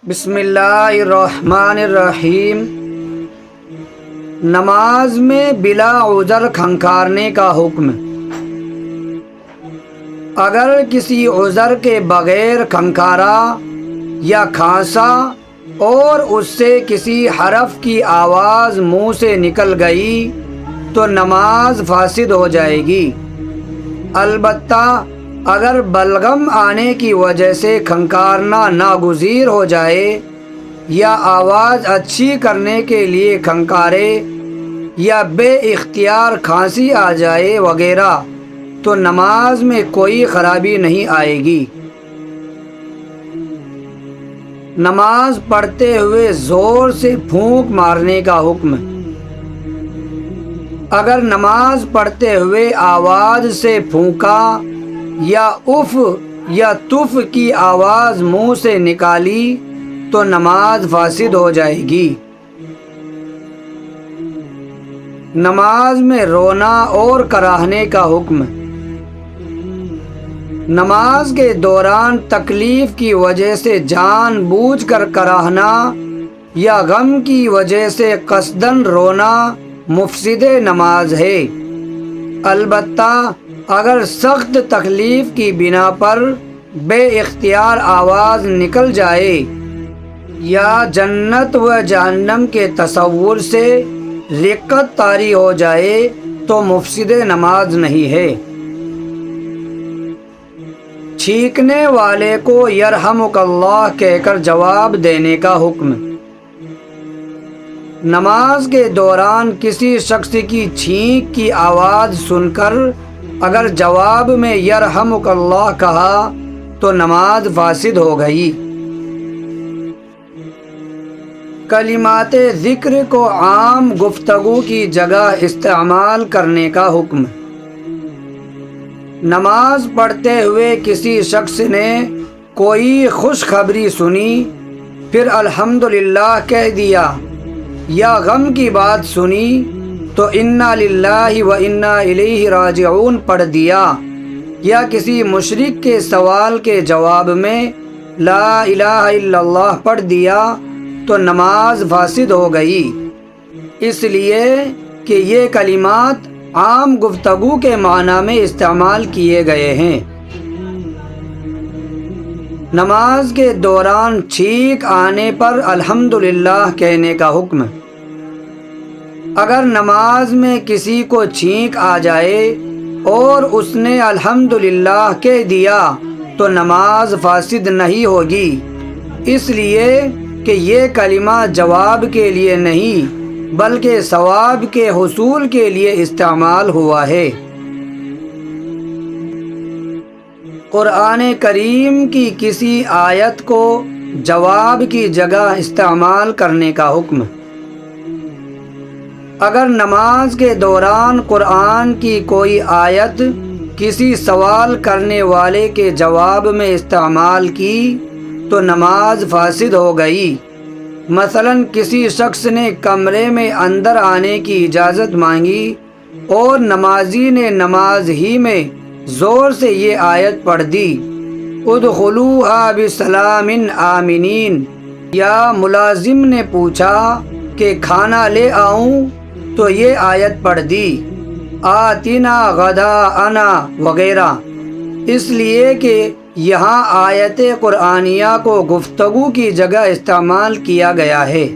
بسم اللہ الرحمن الرحیم۔ نماز میں بلا عذر کھنکھارنے کا حکم۔ اگر کسی عذر کے بغیر کھنکھارا یا کھانسا اور اس سے کسی حرف کی آواز منہ سے نکل گئی تو نماز فاسد ہو جائے گی۔ البتہ اگر بلغم آنے کی وجہ سے کھنکارنا ناگزیر ہو جائے یا آواز اچھی کرنے کے لیے کھنکارے یا بے اختیار کھانسی آ جائے وغیرہ تو نماز میں کوئی خرابی نہیں آئے گی۔ نماز پڑھتے ہوئے زور سے پھونک مارنے کا حکم۔ اگر نماز پڑھتے ہوئے آواز سے پھونکا یا اف یا تف کی آواز منہ سے نکالی تو نماز فاسد ہو جائے گی۔ نماز میں رونا اور کراہنے کا حکم۔ نماز کے دوران تکلیف کی وجہ سے جان بوجھ کر کراہنا یا غم کی وجہ سے قصداً رونا مفسد نماز ہے۔ البتہ اگر سخت تکلیف کی بنا پر بے اختیار آواز نکل جائے یا جنت و جہنم کے تصور سے رقت طاری ہو جائے تو مفسد نماز نہیں ہے۔ چھینکنے والے کو یرحمک اللہ کہہ کر جواب دینے کا حکم۔ نماز کے دوران کسی شخص کی چھینک کی آواز سن کر اگر جواب میں یرحمک اللہ کہا تو نماز فاسد ہو گئی۔ کلمات ذکر کو عام گفتگو کی جگہ استعمال کرنے کا حکم۔ نماز پڑھتے ہوئے کسی شخص نے کوئی خوشخبری سنی پھر الحمدللہ کہہ دیا یا غم کی بات سنی تو انا للہ و انا الیہ راجعون پڑھ دیا یا کسی مشرک کے سوال کے جواب میں لا الہ الا اللہ پڑھ دیا تو نماز فاسد ہو گئی، اس لیے کہ یہ کلمات عام گفتگو کے معنی میں استعمال کیے گئے ہیں۔ نماز کے دوران چھینک آنے پر الحمدللہ کہنے کا حکم۔ اگر نماز میں کسی کو چھینک آ جائے اور اس نے الحمدللہ کہہ دیا تو نماز فاسد نہیں ہوگی، اس لیے کہ یہ کلمہ جواب کے لیے نہیں بلکہ ثواب کے حصول کے لیے استعمال ہوا ہے۔ قرآن کریم کی کسی آیت کو جواب کی جگہ استعمال کرنے کا حکم۔ اگر نماز کے دوران قرآن کی کوئی آیت کسی سوال کرنے والے کے جواب میں استعمال کی تو نماز فاسد ہو گئی۔ مثلاً کسی شخص نے کمرے میں اندر آنے کی اجازت مانگی اور نمازی نے نماز ہی میں زور سے یہ آیت پڑھ دی ادخلوها بسلام آمنین، یا ملازم نے پوچھا کہ کھانا لے آؤں تو یہ آیت پڑھ دی آتنا غداءنا وغیرہ، اس لیے کہ یہاں آیت قرآنیہ کو گفتگو کی جگہ استعمال کیا گیا ہے۔